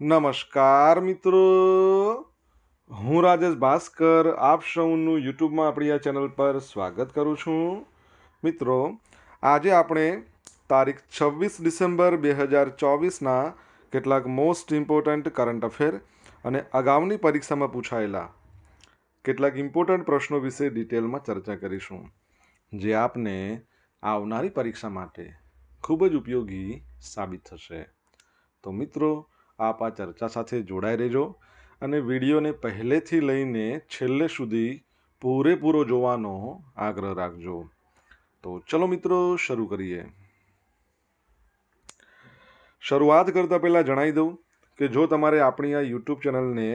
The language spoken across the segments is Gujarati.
નમસ્કાર મિત્રો, હું રાજેશ ભાસ્કર આપ સૌનું યુટ્યુબમાં આપણી આ ચેનલ પર સ્વાગત કરું છું. મિત્રો, આજે આપણે તારીખ 26 ડિસેમ્બર 2024ના કેટલાક મોસ્ટ ઇમ્પોર્ટન્ટ કરંટ અફેર અને અગાઉની પરીક્ષામાં પૂછાયેલા કેટલાક ઇમ્પોર્ટન્ટ પ્રશ્નો વિશે ડિટેલમાં ચર્ચા કરીશું, જે આપને આવનારી પરીક્ષા માટે ખૂબ જ ઉપયોગી સાબિત થશે. તો મિત્રો, આપ આ ચર્ચા સાથે જોડાઈ રહેજો અને વિડીયોને પહેલેથી લઈને છેલ્લે સુધી પૂરેપૂરો જોવાનો આગ્રહ રાખજો. તો ચલો મિત્રો, શરૂ કરીએ. શરૂઆત કરતાં પહેલાં જણાવી દઉં કે જો તમારે આપણી આ યુટ્યુબ ચેનલને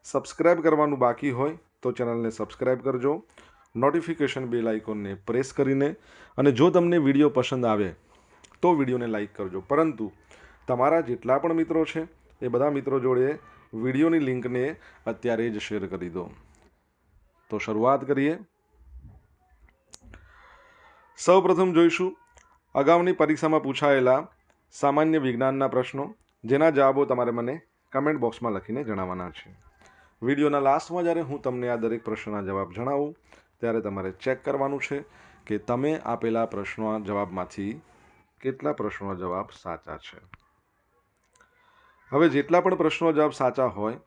સબસ્ક્રાઈબ કરવાનું બાકી હોય તો ચેનલને સબસ્ક્રાઈબ કરજો, નોટિફિકેશન બેલ આઇકોનને પ્રેસ કરીને, અને જો તમને વિડીયો પસંદ આવે તો વિડીયોને લાઈક કરજો. પરંતુ તમારા જેટલા પણ મિત્રો છે એ બધા મિત્રો જોડે વિડીયોની લિંકને અત્યારે જ શેર કરી દો. તો શરૂઆત કરીએ. સૌ પ્રથમ જોઈશું અગાઉની પરીક્ષામાં પૂછાયેલા સામાન્ય વિજ્ઞાનના પ્રશ્નો, જેના જવાબો તમારે મને કમેન્ટ બોક્સમાં લખીને જણાવવાના છે. વિડીયોના લાસ્ટમાં જ્યારે હું તમને આ દરેક પ્રશ્નના જવાબ જણાવું ત્યારે તમારે ચેક કરવાનું છે કે તમે આપેલા પ્રશ્નોના જવાબમાંથી કેટલા પ્રશ્નોના જવાબ સાચા છે. હવે જેટલા પણ પ્રશ્નો જવાબ સાચા હોય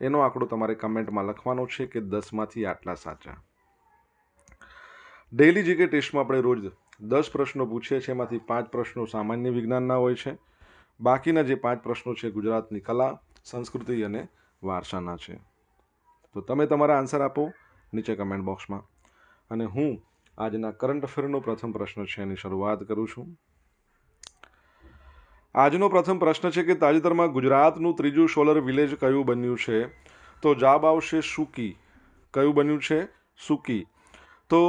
એનો આંકડો તમારે કમેન્ટમાં લખવાનો છે કે 10માંથી આટલા સાચા. ડેઇલી જીકે ટેસ્ટમાં આપણે રોજ 10 પ્રશ્નો પૂછીએ છીએ, એમાંથી 5 પ્રશ્નો સામાન્ય વિજ્ઞાનના હોય છે. બાકીના જે 5 પ્રશ્નો છે ગુજરાતની કલા, સંસ્કૃતિ અને વારસાના છે. તો તમે તમારા આન્સર આપો નીચે કમેન્ટ બોક્સમાં, અને હું આજના કરંટ અફેરનો પ્રથમ પ્રશ્ન છે એની શરૂઆત કરું છું. આજનો પ્રથમ પ્રશ્ન છે કે તાજેતરમાં ગુજરાતનું ત્રીજું સોલર વિલેજ કયું બન્યું છે? તો જવાબ આવશે સુકી. કયું બન્યું છે? સુકી. તો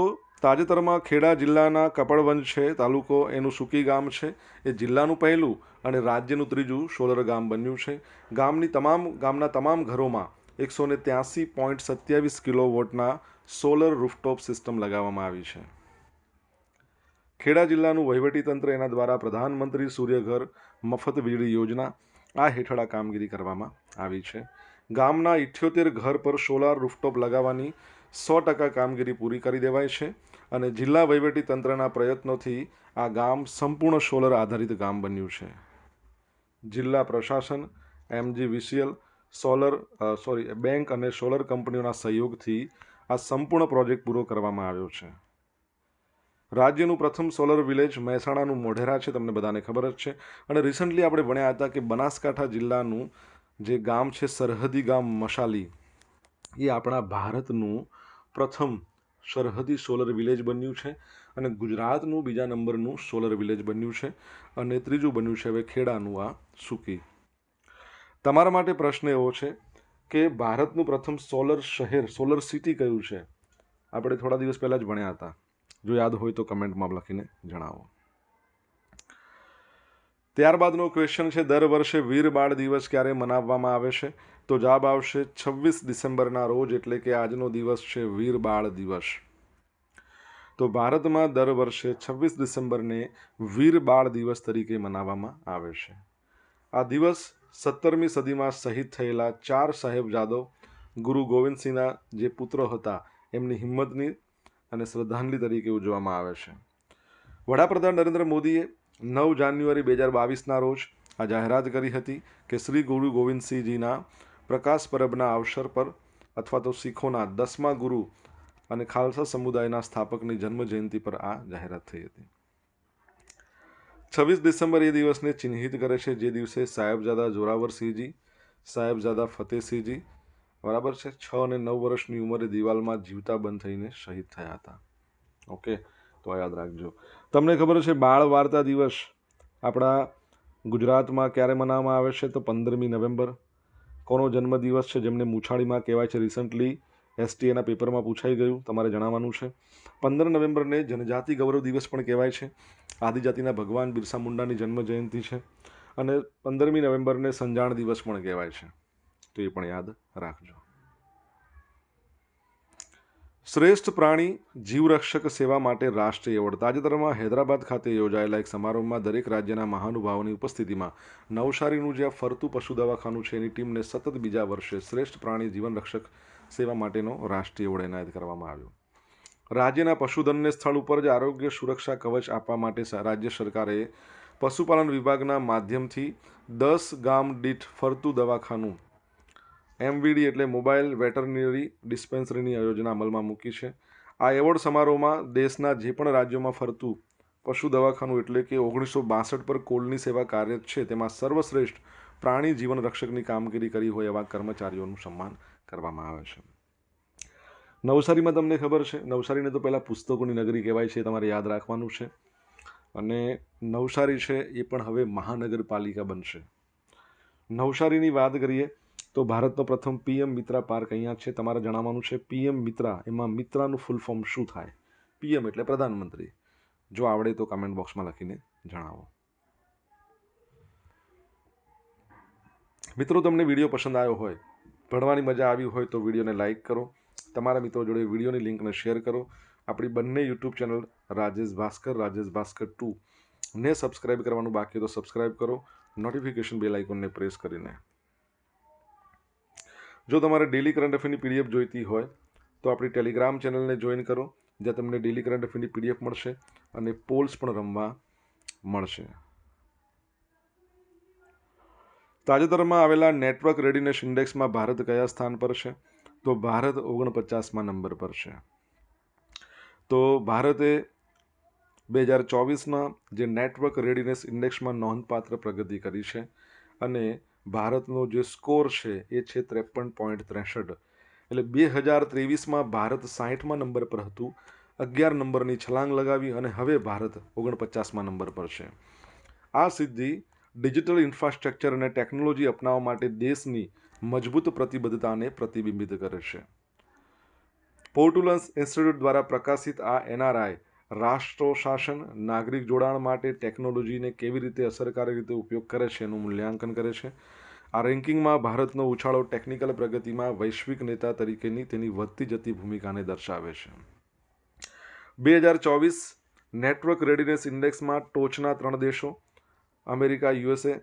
તાજેતરમાં ખેડા જિલ્લાના કપડવંજ છે તાલુકો, એનું સુકી ગામ છે. એ જિલ્લાનું પહેલું અને રાજ્યનું ત્રીજું સોલર ગામ બન્યું છે. ગામના તમામ ઘરોમાં 183.27 કિલોવોટના સોલર રૂફટોપ સિસ્ટમ લગાવવામાં આવી છે. ખેડા જિલ્લાનું વહીવટીતંત્ર એના દ્વારા પ્રધાનમંત્રી સૂર્યઘર મફત વીજળી યોજના આ હેઠળ આ કામગીરી કરવામાં આવી છે. ગામના 78 ઘર પર સોલાર રૂફટોપ લગાવવાની 100% કામગીરી પૂરી કરી દેવાય છે, અને જિલ્લા વહીવટીતંત્રના પ્રયત્નોથી આ ગામ સંપૂર્ણ સોલર આધારિત ગામ બન્યું છે. જિલ્લા પ્રશાસન, MGVCL, બેંક અને સોલર કંપનીઓના સહયોગથી આ સંપૂર્ણ પ્રોજેક્ટ પૂરો કરવામાં આવ્યો છે. રાજ્યનું પ્રથમ સોલર વિલેજ મહેસાણાનું મોઢેરા છે, તમને બધાને ખબર જ છે. અને રિસન્ટલી આપણે ભણ્યા હતા કે બનાસકાંઠા જિલ્લાનું જે ગામ છે સરહદી ગામ મશાલી, એ આપણા ભારતનું પ્રથમ સરહદી સોલર વિલેજ બન્યું છે, અને ગુજરાતનું બીજા નંબરનું સોલર વિલેજ બન્યું છે, અને ત્રીજું બન્યું છે હવે ખેડાનું આ સુકી. તમારા માટે પ્રશ્ન એવો છે કે ભારતનું પ્રથમ સોલર શહેર, સોલર સિટી કયું છે? આપણે થોડા દિવસ પહેલાં જ ભણ્યા હતા. જો યાદ હોય તો કમેન્ટમાં લખીને જણાવો. ત્યારબાદનો ક્વેશ્ચન છે, દર વર્ષે વીર બાળ દિવસ ક્યારે મનાવવામાં આવે છે? તો જવાબ આવશે 26 ડિસેમ્બરના રોજ, એટલે કે આજનો દિવસ છે વીર બાળ દિવસ. તો ભારતમાં દર વર્ષે 26 ડિસેમ્બરને વીર બાળ દિવસ તરીકે મનાવવામાં આવે છે. આ દિવસ 17મી સદીમાં શહીદ થયેલા 4 સાહેબજાદો ગુરુ ગોવિંદસિંહના જે પુત્રો હતા એમની હિંમતની અને શ્રદ્ધાંજલિ તરીકે ઉજવવામાં આવે છે. વડાપ્રધાન નરેન્દ્ર મોદીએ 9 જાન્યુઆરી 2022ના રોજ આ જાહેરાત કરી હતી કે શ્રી ગુરુ ગોવિંદસિંહજીના પ્રકાશ પરબના અવસર પર, અથવા તો શીખોના 10મા ગુરુ અને ખાલસા સમુદાયના સ્થાપકની જન્મ જયંતિ પર આ જાહેરાત થઈ હતી. 26 ડિસેમ્બર એ દિવસને ચિહ્નિત કરે છે, જે દિવસે સાહેબજાદા જોરાવરસિંહજી, સાહેબજાદા ફતેહસિંહજી, બરાબર છે, 6 અને 9 વર્ષની ઉંમરે દિવાલમાં જીવતા બંધ થઈને શહીદ થયા હતા. ઓકે, તો આ યાદ રાખજો. તમને ખબર છે બાળ વાર્તા દિવસ આપણા ગુજરાતમાં ક્યારે મનાવવામાં આવે છે? તો 15મી નવેમ્બર. કોનો જન્મદિવસ છે જેમને મૂછાળીમાં કહેવાય છે? રિસન્ટલી STAના પેપરમાં પૂછાઈ ગયું, તમારે જણાવવાનું છે. 15 નવેમ્બરને જનજાતિ ગૌરવ દિવસ પણ કહેવાય છે. આદિજાતિના ભગવાન બિરસા મુંડાની જન્મ જયંતિ છે, અને 15મી નવેમ્બરને સંજાણ દિવસ પણ કહેવાય છે. તો એ પણ યાદ રાખજો. શ્રેષ્ઠ પ્રાણી જીવરક્ષક સેવા માટે રાષ્ટ્રીય એવોર્ડ. તાજેતરમાં હૈદરાબાદ ખાતે યોજાયેલા એક સમારોહમાં દરેક રાજ્યના મહાનુભાવોની ઉપસ્થિતિમાં નવસારીનું જે ફરતું પશુ દવાખાનું છે એની ટીમને સતત બીજા વર્ષે શ્રેષ્ઠ પ્રાણી જીવનરક્ષક સેવા માટેનો રાષ્ટ્રીય એવોર્ડ એનાયત કરવામાં આવ્યો. રાજ્યના પશુધનને સ્થળ ઉપર જ આરોગ્ય સુરક્ષા કવચ આપવા માટે રાજ્ય સરકારે પશુપાલન વિભાગના માધ્યમથી 10 ગામ દીઠ ફરતું દવાખાનું MVD એટલે મોબાઈલ વેટરનરી ડિસ્પેન્સરીની યોજના અમલમાં મૂકી છે. આ એવોર્ડ સમારોહમાં દેશના જે પણ રાજ્યોમાં ફરતું પશુ દવાખાનું એટલે કે 1962 પર કોલની સેવા કાર્યરત છે તેમાં સર્વશ્રેષ્ઠ પ્રાણી જીવન રક્ષકની કામગીરી કરી હોય એવા કર્મચારીઓનું સન્માન કરવામાં આવે છે. નવસારીમાં તમને ખબર છે, નવસારીને તો પહેલાં પુસ્તકોની નગરી કહેવાય છે, તમારે યાદ રાખવાનું છે. અને નવસારી છે એ પણ હવે મહાનગરપાલિકા બનશે. નવસારીની વાત કરીએ તો ભારતનો પ્રથમ PM મિત્રા પાર્ક અહીંયા છે. તમારે જણાવવાનું છે PM મિત્રા, એમાં મિત્રાનું ફૂલ ફોર્મ શું થાય? PM એટલે પ્રધાનમંત્રી. જો આવડે તો કમેન્ટ બોક્સમાં લખીને જણાવો. મિત્રો, તમને વિડીયો પસંદ આવ્યો હોય, ભણવાની મજા આવી હોય તો વિડીયોને લાઇક કરો, તમારા મિત્રો જોડે વિડીયોની લિંકને શેર કરો. આપણી બંને યુટ્યુબ ચેનલ રાજેશ ભાસ્કર 2 ને સબસ્ક્રાઇબ કરવાનું બાકી તો સબસ્ક્રાઇબ કરો, નોટિફિકેશન બેલ આઇકોનને પ્રેસ કરીને. જો તમારે ડેલી કરંટ અફેરની PDF જોઈતી હોય તો આપણી ટેલિગ્રામ ચેનલને જોઈન કરો, જ્યાં તમને ડેલી કરંટ અફેરની PDF મળશે અને પોલ્સ પણ રમવા મળશે. તાજેતરમાં આવેલા નેટવર્ક રેડીનેસ ઇન્ડેક્સમાં ભારત કયા સ્થાન પર છે? તો ભારત 49મા નંબર પર છે. તો ભારતે 2024ના જે નેટવર્ક રેડીનેસ ઇન્ડેક્સમાં નોંધપાત્ર પ્રગતિ કરી છે અને ભારતનો જે સ્કોર છે એ છે 53.63. એટલે 2023માં ભારત 60મા નંબર પર હતું, 11 નંબરની છલાંગ લગાવી અને હવે ભારત 49મા નંબર પર છે. આ સિદ્ધિ ડિજિટલ ઇન્ફ્રાસ્ટ્રક્ચર અને ટેકનોલોજી અપનાવવા માટે દેશની મજબૂત પ્રતિબદ્ધતાને પ્રતિબિંબિત કરે છે. પોર્ટુલન્સ ઇન્સ્ટિટ્યૂટ દ્વારા પ્રકાશિત આ NRI રાષ્ટ્ર શાસન, નાગરિક જોડાણ માટે ટેકનોલોજીને કેવી રીતે અસરકારક રીતે ઉપયોગ કરે છે એનું મૂલ્યાંકન કરે છે. આ રેન્કિંગમાં ભારતનો ઉછાળો ટેકનિકલ પ્રગતિમાં વૈશ્વિક નેતા તરીકેની તેની વધતી જતી ભૂમિકાને દર્શાવે છે. 2024 નેટવર્ક રેડીનેસ ઇન્ડેક્સમાં ટોચના 3 દેશો અમેરિકા USA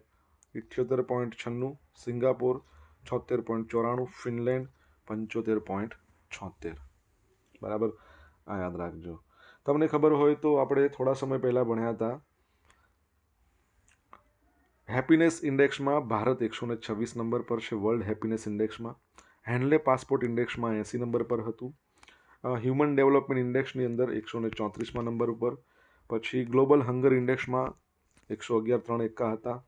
78.96, સિંગાપોર 76.94, ફિનલેન્ડ 75.76. બરાબર, આ યાદ રાખજો. તમને ખબર હોય તો આપણે થોડા સમય પહેલાં ભણ્યા હતા, હેપીનેસ ઇન્ડેક્સમાં ભારત 126 નંબર પર છે. World happiness ઇન્ડેક્સમાં Henley passport ઇન્ડેક્સમાં 80 number પર હતું. હ્યુમન ડેવલપમેન્ટ ઇન્ડેક્સની અંદર 134મા નંબર ઉપર. પછી ગ્લોબલ હંગર ઇન્ડેક્સમાં 111.3 હતા.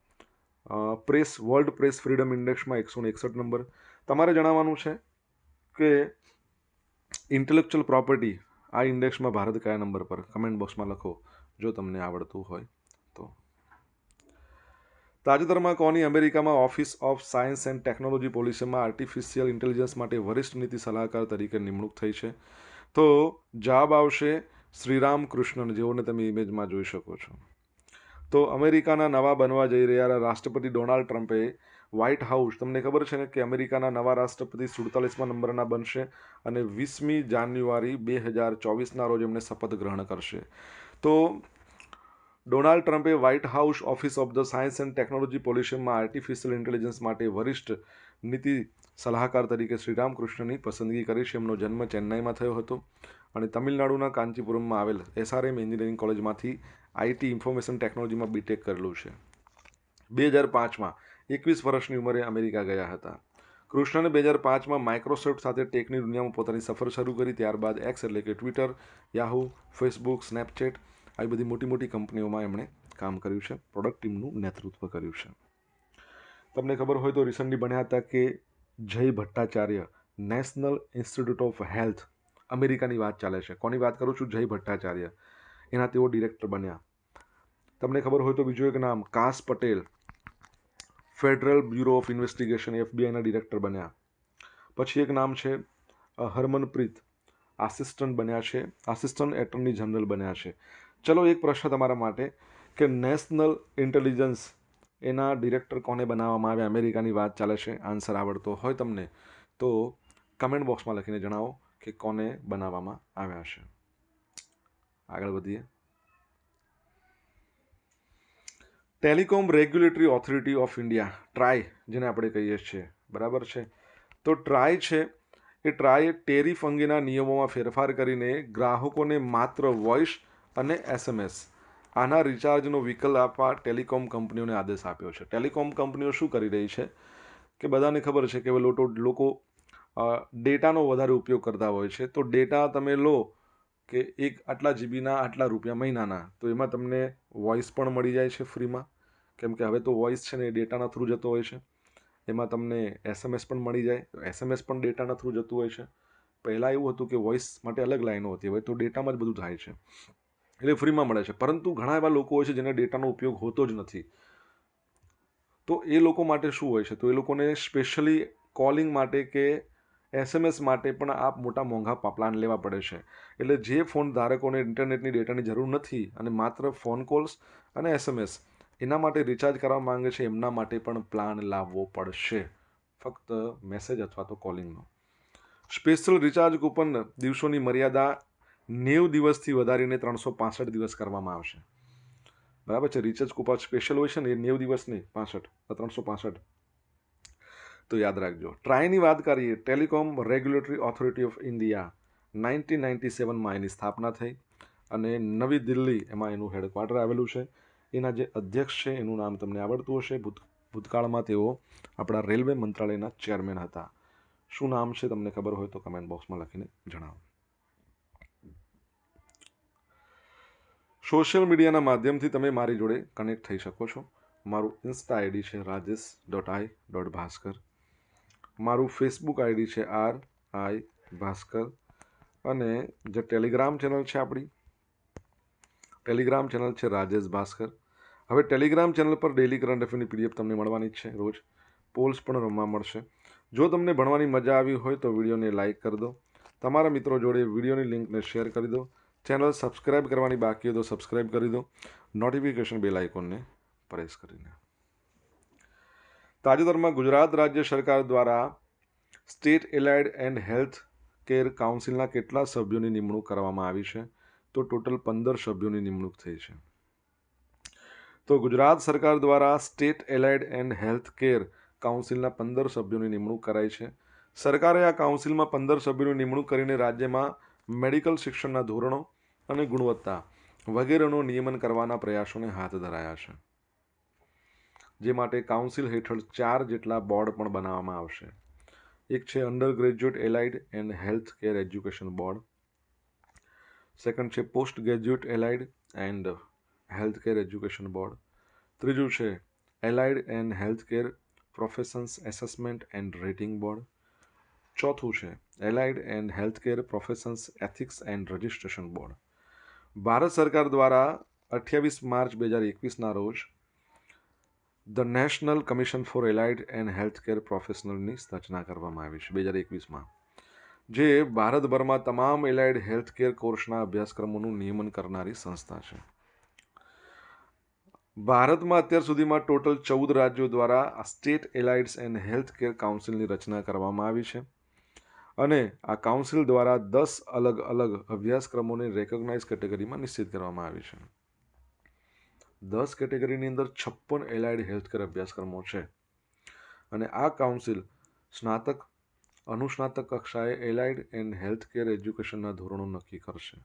વર્લ્ડ પ્રેસ ફ્રીડમ ઇન્ડેક્સમાં 161 નંબર. તમારે જણાવવાનું છે કે ઇન્ટેલેક્ચુઅલ પ્રોપર્ટી આ ઇન્ડેક્સમાં ભારત કયા નંબર પર? કમેન્ટ બોક્સમાં લખો જો તમને આવડતું હોય તો. તાજેતરમાં કોની અમેરિકામાં office of science and technology પોલિસીમાં આર્ટિફિશિયલ ઇન્ટેલિજન્સ માટે વરિષ્ઠ નીતિ સલાહકાર તરીકે નિમણૂક થઈ છે? તો જવાબ આવશે શ્રીરામ કૃષ્ણન, જેઓને તમે ઇમેજમાં જોઈ શકો છો. તો અમેરિકાના નવા બનવા જઈ રહ્યા રાષ્ટ્રપતિ ડોનાલ્ડ ટ્રમ્પે વ્હાઇટ હાઉસ, તમને ખબર છે ને કે અમેરિકાના નવા રાષ્ટ્રપતિ 47મા નંબરના બનશે અને 20મી જાન્યુઆરી 2024ના રોજ એમને શપથ ગ્રહણ કરશે. તો ડોનાલ્ડ ટ્રમ્પે White House office of the science and technology પોલિસીમાં આર્ટિફિશિયલ ઇન્ટેલિજન્સ માટે વરિષ્ઠ નીતિ સલાહકાર તરીકે શ્રીરામ કૃષ્ણની પસંદગી કરી છે. એમનો જન્મ ચેન્નાઈમાં થયો હતો અને તમિલનાડુના કાંચીપુરમમાં આવેલ SRM એન્જિનિયરિંગ કોલેજમાંથી IT ઇન્ફોર્મેશન ટેકનોલોજીમાં BTech કરેલું છે. 2005માં 21 વર્ષની ઉંમરે અમેરિકા ગયા હતા. કૃષ્ણને 2005માં માઇક્રોસોફ્ટ સાથે ટેકની દુનિયામાં પોતાની સફર શરૂ કરી. ત્યારબાદ X એટલે કે ટ્વિટર, યાહૂ, ફેસબુક, સ્નેપચેટ આવી બધી મોટી મોટી કંપનીઓમાં એમણે કામ કર્યું છે, પ્રોડક્ટ ટીમનું નેતૃત્વ કર્યું છે. તમને ખબર હોય તો રિસન્ટલી ભણ્યા હતા કે જય Bhattacharya national institute of health, અમેરિકાની વાત ચાલે છે. કોની વાત કરું છું? જય ભટ્ટાચાર્ય. એના તેઓ ડિરેક્ટર બન્યા. તમને ખબર હોય તો બીજું એક નામ Kash Patel, federal bureau of investigation FBIના ડિરેક્ટર બન્યા. પછી એક નામ છે હરમનપ્રીત, આસિસ્ટન્ટ બન્યા છે, આસિસ્ટન્ટ એટર્ની જનરલ બન્યા છે. ચલો, એક પ્રશ્ન તમારા માટે કે નેશનલ ઇન્ટેલિજન્સ એના ડિરેક્ટર કોને બનાવવામાં આવ્યા? અમેરિકાની વાત ચાલે છે. આન્સર આવડતો હોય તમને તો કમેન્ટ બોક્સમાં લખીને જણાવો કે કોને બનાવવામાં આવ્યા છે. આગળ વધીએ. Telecom regulatory authority of India, try જેને આપણે કહીએ છીએ, બરાબર છે. તો ટ્રાય છે એ ટ્રાય ટેરિફ અંગેના નિયમોમાં ફેરફાર કરીને ગ્રાહકોને માત્ર વોઇસ અને SMS આના રિચાર્જનો વિકલ્પ આપવા ટેલિકોમ કંપનીઓને આદેશ આપ્યો છે. ટેલિકોમ કંપનીઓ શું કરી રહી છે કે બધાને ખબર છે કે લોકો ડેટાનો વધારે ઉપયોગ કરતા હોય છે. તો ડેટા તમે લો કે એક આટલા જીબીના આટલા રૂપિયા મહિનાના, તો એમાં તમને વોઇસ પણ મળી જાય છે ફ્રીમાં, કેમ કે હવે તો વોઇસ છે ને એ ડેટાના થ્રુ જતો હોય છે. એમાં તમને SMS પણ મળી જાય, SMS પણ ડેટાના થ્રુ જતું હોય છે. પહેલાં એવું હતું કે વોઇસ માટે અલગ લાઈનો હતી, હવે તો ડેટામાં જ બધું થાય છે, એટલે ફ્રીમાં મળે છે. પરંતુ ઘણા એવા લોકો હોય છે જેને ડેટાનો ઉપયોગ હોતો જ નથી. તો એ લોકો માટે શું હોય છે, તો એ લોકોને સ્પેશિયલી કોલિંગ માટે કે SMS માટે પણ આ મોટા મોંઘા પ્લાન લેવા પડે છે. એટલે જે ફોન ધારકોને ઇન્ટરનેટની ડેટાની જરૂર નથી અને માત્ર ફોન કોલ્સ અને SMS એના માટે રિચાર્જ કરવા માંગે છે, એમના માટે પણ પ્લાન લાવવો પડશે, ફક્ત મેસેજ અથવા તો કોલિંગનો. સ્પેશિયલ રિચાર્જ કૂપન દિવસોની મર્યાદા 90 દિવસથી વધારીને 365 દિવસ કરવામાં આવશે, બરાબર છે. રિચાર્જ કૂપન સ્પેશિયલ હોય છે ને એ 90 દિવસ નહીં, 365. તો યાદ રાખજો. ટ્રાયની વાત કરીએ, telecom regulatory authority of India, 1997માં એની સ્થાપના થઈ અને નવી દિલ્હી એમાં એનું હેડક્વાર્ટર આવેલું છે. એના જે અધ્યક્ષ છે એનું નામ તમને આવડતું હશે. ભૂતકાળમાં તેઓ આપણા રેલવે મંત્રાલયના ચેરમેન હતા. શું નામ છે તમને ખબર હોય તો કમેન્ટ બોક્સમાં લખીને જણાવો. સોશિયલ મીડિયાના માધ્યમથી તમે મારી જોડે કનેક્ટ થઈ શકો છો. મારું ઇન્સ્ટા આઈડી છે rajesh.i.bhaskar. મારું ફેસબુક આઈડી છે RI ભાસ્કર. અને જે ટેલિગ્રામ ચેનલ છે આપણી, ટેલિગ્રામ ચેનલ છે રાજેશ ભાસ્કર. હવે ટેલિગ્રામ ચેનલ પર ડેલી કરંટ અફેરની PDF તમને મળવાની જ છે. રોજ પોલ્સ પણ રમવા મળશે. જો તમને ભણવાની મજા આવી હોય તો વિડીયોને લાઇક કરી દો, તમારા મિત્રો જોડે વિડીયોની લિંકને શેર કરી દો, ચેનલ સબસ્ક્રાઇબ કરવાની બાકી હોય તો સબસ્ક્રાઇબ કરી દો, નોટિફિકેશન બેલ આઇકોનને પ્રેસ કરીને. તાજેતરમાં ગુજરાત રાજ્ય સરકાર દ્વારા state allied and health care કાઉન્સિલના કેટલા સભ્યોની નિમણૂક કરવામાં આવી છે? તો ટોટલ 15 સભ્યોની નિમણૂક થઈ છે. તો ગુજરાત સરકાર દ્વારા state allied and health care કાઉન્સિલના 15 સભ્યોની નિમણૂક કરાઈ છે. સરકારે આ કાઉન્સિલમાં 15 સભ્યોની નિમણૂક કરીને રાજ્યમાં મેડિકલ શિક્ષણના ધોરણો અને ગુણવત્તા વગેરેનું નિયમન કરવાના પ્રયાસોને હાથ ધરાયા છે. જે માટે કાઉન્સિલ હેઠળ 4 જેટલા બોર્ડ પણ બનાવવામાં આવશે. એક છે undergraduate allied and health care education board, second છે postgraduate allied and health care education board, ત્રીજું છે allied and health care professions assessment and rating board, ચોથું છે allied and health care professions ethics and registration board. Bharat સરકાર દ્વારા 28 માર્ચ 2021ના રોજ the national commission for allied and health care પ્રોફેશનલની રચના કરવામાં આવી છે 2021માં, જે ભારતભરમાં તમામ એલાઇડ હેલ્થ કેર કોર્સના અભ્યાસક્રમોનું નિયમન કરનારી સંસ્થા છે. ભારતમાં અત્યાર સુધીમાં ટોટલ 14 રાજ્યો દ્વારા આ સ્ટેટ એલાઇડ્સ એન્ડ હેલ્થ કેર કાઉન્સિલની રચના કરવામાં આવી છે. અને આ કાઉન્સિલ દ્વારા 10 અલગ અલગ અભ્યાસક્રમોને રેકોગ્નાઇઝ કેટેગરીમાં નિશ્ચિત કરવામાં આવી છે. 10 કેટેગરીની અંદર 56 એલાઇડ હેલ્થકેર અભ્યાસક્રમો છે. અને આ કાઉન્સિલ સ્નાતક, અનુસ્નાતક કક્ષાએ એલાઇડ એન્ડ હેલ્થકેર એજ્યુકેશનના ધોરણો નક્કી કરશે.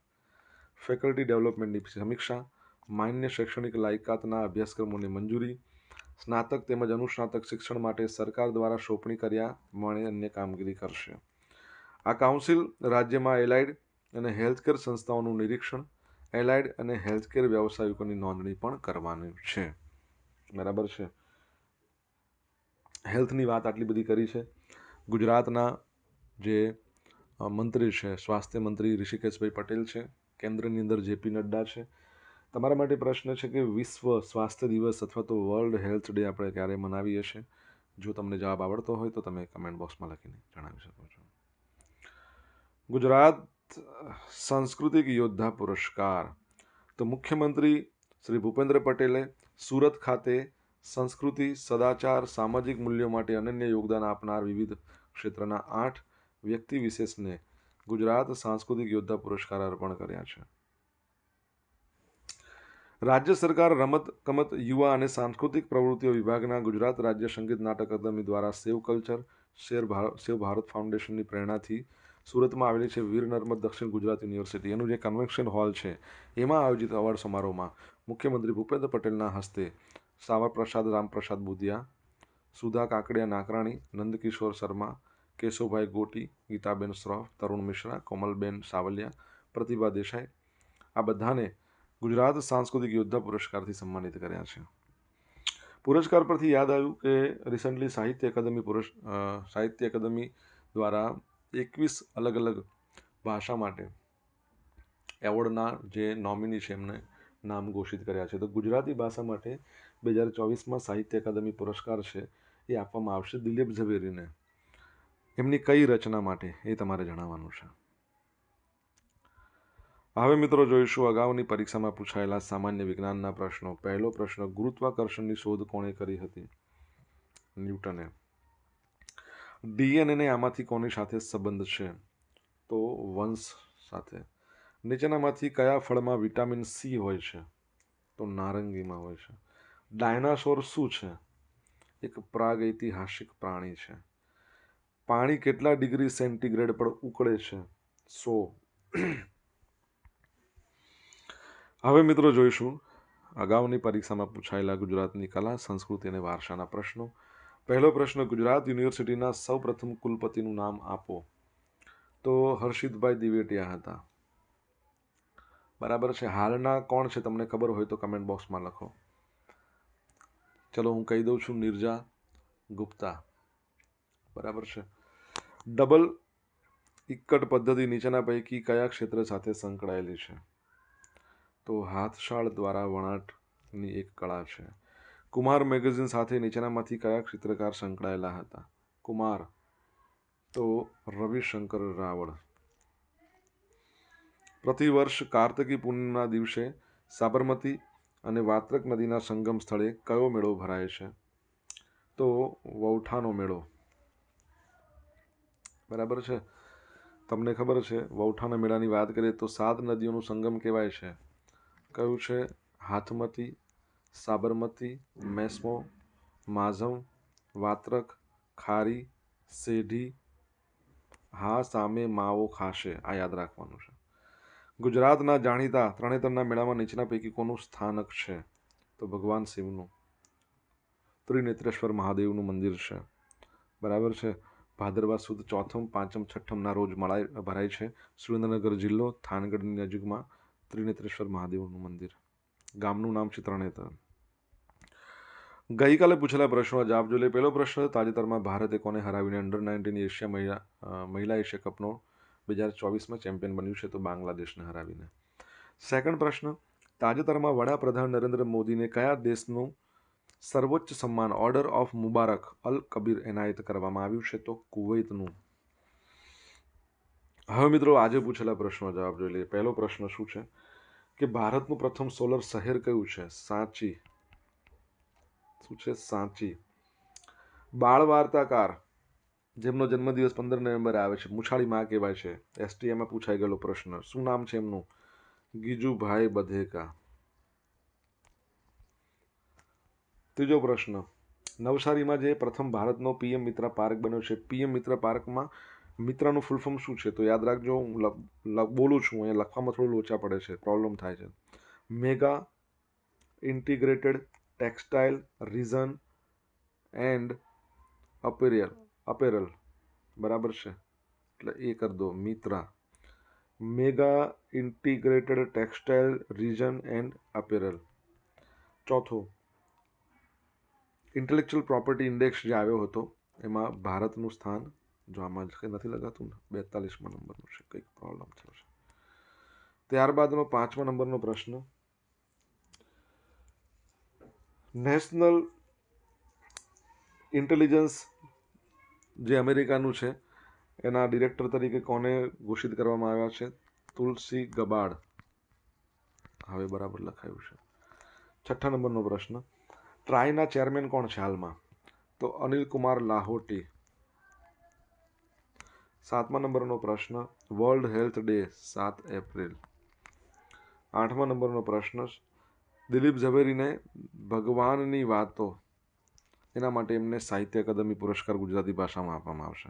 ફેકલ્ટી ડેવલપમેન્ટની સમીક્ષા, માન્ય શૈક્ષણિક લાયકાતના અભ્યાસક્રમોની મંજૂરી, સ્નાતક તેમજ અનુસ્નાતક શિક્ષણ માટે સરકાર દ્વારા સોંપણી કર્યા મળે અન્ય કામગીરી કરશે. આ કાઉન્સિલ રાજ્યમાં એલાઇડ અને હેલ્થકેર સંસ્થાઓનું નિરીક્ષણ, એલાઇડ અને હેલ્થકેર વ્યવસાયિકોની નોંધણી પણ કરવાની છે. બરાબર છે. હેલ્થની વાત આટલી બધી કરી છે. ગુજરાતના જે મંત્રી છે, સ્વાસ્થ્ય મંત્રી ઋષિકેશભાઈ પટેલ છે, કેન્દ્રની અંદર JP નડ્ડા છે. તમારા માટે પ્રશ્ન છે કે વિશ્વ સ્વાસ્થ્ય દિવસ અથવા તો વર્લ્ડ હેલ્થ ડે આપણે ક્યારે મનાવીએ છીએ? જો તમને જવાબ આવડતો હોય તો તમે કમેન્ટ બોક્સમાં લખીને જણાવી શકો છો. ગુજરાત સાંસ્કૃતિક યોદ્ધા પુરસ્કાર, તો મુખ્યમંત્રી શ્રી ભૂપેન્દ્ર પટેલે સુરત ખાતે સંસ્કૃતિ, સદાચાર, સામાજિક મૂલ્યો માટે અનન્ય યોગદાન આપનાર વિવિધ ક્ષેત્રના 8 વ્યક્તિ વિશેષને ગુજરાત સાંસ્કૃતિક યોદ્ધા પુરસ્કાર અર્પણ કર્યા છે? રાજ્ય સરકાર રમત ગમત યુવા અને સાંસ્કૃતિક પ્રવૃત્તિઓ વિભાગના ગુજરાત રાજ્ય સંગીત નાટક અકાદમી દ્વારા સેવ કલ્ચર સેવ ભારત ફાઉન્ડેશનની પ્રેરણાથી સુરતમાં આવેલી છે વીર નર્મદ દક્ષિણ ગુજરાત યુનિવર્સિટી, એનું જે કન્વેન્શન હોલ છે એમાં આયોજિત અવોર્ડ સમારોહમાં મુખ્યમંત્રી ભૂપેન્દ્ર પટેલના હસ્તે સાવર પ્રસાદ રામપ્રસાદ બુધિયા, સુધા કાકડિયા નાકરાણી, નંદકિશોર શર્મા, કેશવભાઈ ગોટી, ગીતાબેન શ્રોફ, તરુણ મિશ્રા, કોમલબેન સાવલિયા, પ્રતિભા દેસાઈ, આ બધાને ગુજરાત સાંસ્કૃતિક યોદ્ધા પુરસ્કારથી સન્માનિત કર્યા છે. પુરસ્કાર પરથી યાદ આવ્યું કે રિસન્ટલી સાહિત્ય અકાદમી દ્વારા 21 અલગ અલગ ભાષા માટે એવોર્ડના જે નોમિની છે એમને નામ ઘોષિત કર્યા છે. તો ગુજરાતી ભાષા માટે 2024માં સાહિત્ય અકાદમી પુરસ્કાર છે એ આપવામાં આવશે દિલીપ ઝવેરીને. એમની કઈ રચના માટે એ તમારે જણાવવાનું છે. હવે મિત્રો જોઈશું અગાઉની પરીક્ષામાં પૂછાયેલા સામાન્ય વિજ્ઞાનના પ્રશ્નો. પહેલો પ્રશ્ન, ગુરુત્વાકર્ષણની શોધ કોણે કરી હતી? ન્યૂટને. ડીએનએને આમાંથી કોની સાથે સંબંધ છે? તો વંશ સાથે. નીચેનામાંથી કયા ફળમાં વિટામિન સી હોય છે? તો નારંગીમાં હોય છે. ડાયનાસોર શું છે? એક પ્રાગૈતિહાસિક પ્રાણી છે. પાણી કેટલા ડિગ્રી સેન્ટીગ્રેડ પર ઉકળે છે? 100. હવે મિત્રો જોઈશું અગાઉની પરીક્ષામાં પૂછાયેલા ગુજરાતની કલા, સંસ્કૃતિ અને વારસાના પ્રશ્નો. પહેલો પ્રશ્ન, ગુજરાત યુનિવર્સિટીના સૌપ્રથમ કુલપતિનું નામ આપો. તો હર્ષિતભાઈ દિવેટિયા હતા. બરાબર છે. હાલના કોણ છે તમને ખબર હોય તો કમેન્ટ બોક્સમાં લખો. ચલો હું કહી દઉં છું, નિર્જા ગુપ્તા. બરાબર છે. ડબલ ઇક્કટ પદ્ધતિ નીચેના પૈકી કયા ક્ષેત્ર સાથે સંકળાયેલી છે? તો હાથશાળ દ્વારા વણાટની એક કળા છે. કુમાર મેગેઝિન સાથે નીચેનામાંથી કયા ચિત્રકાર સંકળાયેલા હતા? કુમાર તો રવિશંકર રાવળ. પ્રતિવર્ષ કાર્તકી પૂનમના દિવસે સાબરમતી અને વાત્રક નદીના સંગમ સ્થળે કયો મેળો ભરાય છે? તો વૌઠાનો મેળો. બરાબર છે. તમને ખબર છે વૌઠાના મેળાની વાત કરીએ તો 7 નદીઓનું સંગમ કહેવાય છે. કયું છે? હાથમતી, સાબરમતી, મેસ્મો, માઝમ, વાત્રક, ખારી, સેઢી. હા સામે માવો ખાશે, આ યાદ રાખવાનું છે. ગુજરાતના જાણીતા તરણેતરના મેળામાં નીચેના પૈકી કોનું સ્થાનક છે? તો ભગવાન શિવનું ત્રિનેત્રેશ્વર મહાદેવનું મંદિર છે. બરાબર છે. ભાદરવા સુદ ચોથમ, પાંચમ, છઠ્ઠમના રોજ ભરાય છે. સુરેન્દ્રનગર જિલ્લો, થાનગઢની નજીકમાં ત્રિનેત્રેશ્વર મહાદેવનું મંદિર. ગામનું નામ છે તરણેતર. ગઈકાલે પૂછેલા પ્રશ્નો જવાબ જોઈ લે. પહેલો પ્રશ્ન, તાજેતરમાં ભારતે કોને હરાવીને અંડર-19 એશિયા મહિલા એશિયા કપનો 2024માં ચેમ્પિયન બન્યું છે? તો બાંગ્લાદેશને હરાવીને. સેકન્ડ પ્રશ્ન, તાજેતરમાં વડાપ્રધાન નરેન્દ્ર મોદીને કયા દેશનું સર્વોચ્ચ સન્માન ઓર્ડર ઓફ મુબારક અલ કબીર એનાયત કરવામાં આવ્યું છે? તો કુવૈતનું. હવે મિત્રો આજે પૂછેલા પ્રશ્નો જવાબ જોઈ લઈએ. પહેલો પ્રશ્ન શું છે કે ભારતનું પ્રથમ સોલર શહેર કયું છે? સાંચી. શું છે? સાંચી. બાળ વાર્તાકાર જેમનો જન્મદિવસ 15 નવેમ્બરે આવે છે, મુછાળી માં કહેવાય છે. એસટીએમાં પૂછાઈ ગયેલો પ્રશ્ન. શું નામ છે એમનું? ગીજુભાઈ બધેકા. ત્રીજો પ્રશ્ન, નવસારીમાં જે પ્રથમ ભારતનો પીએમ મિત્ર પાર્ક બન્યો છે, પીએમ મિત્ર પાર્કમાં મિત્રનું ફૂલ ફોર્મ શું છે? તો યાદ રાખજો, હું બોલું છું અહીંયા લખવામાં થોડું લોચા પડે છે, પ્રોબ્લેમ થાય છે. Mega integrated textile region and apparel. બરાબર છે, એટલે એ કરી દો Mitra. Mega integrated textile region and apparel. ચોથો, ઇન્ટેલેક્ચુઅલ પ્રોપર્ટી ઇન્ડેક્સ જે આવ્યો હતો એમાં ભારતનું સ્થાન, જો આમાં કંઈ નથી લગાતું ને, 42મા નંબરનું છે, કંઈક પ્રોબ્લેમ થયો છે. ત્યારબાદનો 5મા નંબરનો પ્રશ્ન, નેશનલ ઇન્ટેલિજન્સ જે અમેરિકાનું છે એના ડિરેક્ટર તરીકે કોને ઘોષિત કરવામાં આવ્યા છે? તુલસી ગબાડ. હવે બરાબર લખાયું છે. 6ઠ્ઠા નંબરનો પ્રશ્ન, ટ્રાયના ચેરમેન કોણ છે હાલમાં? તો અનિલ કુમાર લાહોટી. 7મા નંબરનો પ્રશ્ન, વર્લ્ડ હેલ્થ ડે 7 એપ્રિલ. 8મા નંબરનો પ્રશ્ન, દિલીપ ઝવેરીને ભગવાનની વાતો એના માટે એમને સાહિત્ય અકાદમી પુરસ્કાર ગુજરાતી ભાષામાં આપવામાં આવશે.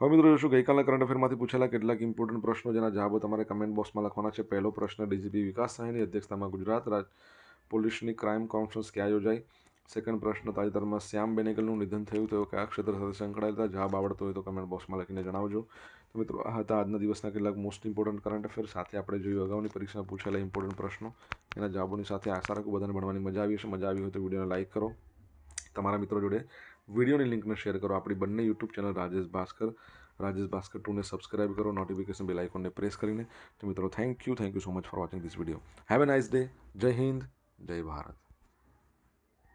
હવે મિત્રો જોશું ગઈકાલના કરંટ અફેરમાંથી પૂછેલા કેટલાક ઇમ્પોર્ટન્ટ પ્રશ્નો જેના જવાબો તમારે કમેન્ટ બોક્સમાં લખવાના છે. પહેલો પ્રશ્ન, ડીજીપી વિકાસ સહાયની અધ્યક્ષતામાં ગુજરાત પોલીસની ક્રાઇમ કોન્ફરન્સ ક્યાં યોજાઈ? સેકન્ડ પ્રશ્ન, તાજેતરમાં શ્યામ બેનેગલનું નિધન થયું, તેઓ કયા ક્ષેત્ર સાથે સંકળાયેલા હતા? જવાબ આવડતો હોય તો કમેન્ટ બોક્સમાં લખીને જણાવજો. તો મિત્રો આ હતા આજના દિવસના કેટલાક મોસ્ટ ઇમ્પોર્ટન્ટ કરંટ અફેર. સાથે આપણે જોયું અગાઉની પરીક્ષામાં પૂછેલા ઇમ્પોર્ટન્ટ પ્રશ્નો એના જવાબોની સાથે. આશા રાખું બધાને ભણવાની મજા આવી હશે. મજા આવી હોય તો વિડીયોને લાઇક કરો, તમારા મિત્રો જોડે વિડીયોની લિંકને શેર કરો. આપણી બંને યુટ્યુબ ચેનલ રાજેશ ભાસ્કર 2ને સબસ્ક્રાઇબ કરો, નોટિફિકેશન બેલ આઇકોનને પ્રેસ કરીને. તો મિત્રો thank you so much for watching this video. Have a nice day. Jai Hind, જય ભારત.